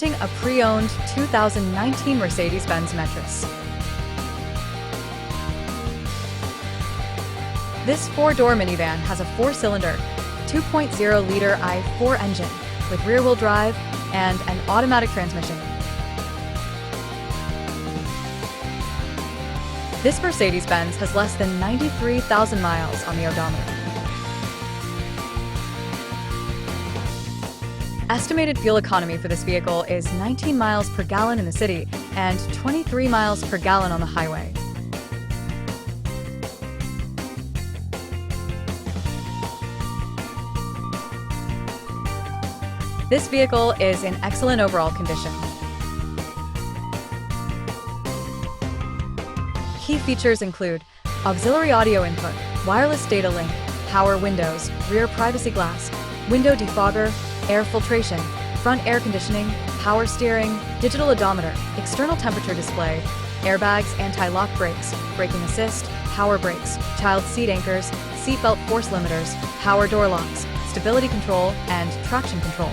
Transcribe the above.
A pre-owned 2019 Mercedes-Benz Metris. This four-door minivan has a four-cylinder, 2.0-liter i4 engine with rear-wheel drive and an automatic transmission. This Mercedes-Benz has less than 93,000 miles on the odometer. Estimated fuel economy for this vehicle is 19 miles per gallon in the city and 23 miles per gallon on the highway. This vehicle is in excellent overall condition. Key features include auxiliary audio input, wireless data link, power windows, rear privacy glass, window defogger, air filtration, front air conditioning, power steering, digital odometer, external temperature display, airbags, anti-lock brakes, braking assist, power brakes, child seat anchors, seatbelt force limiters, power door locks, stability control, and traction control.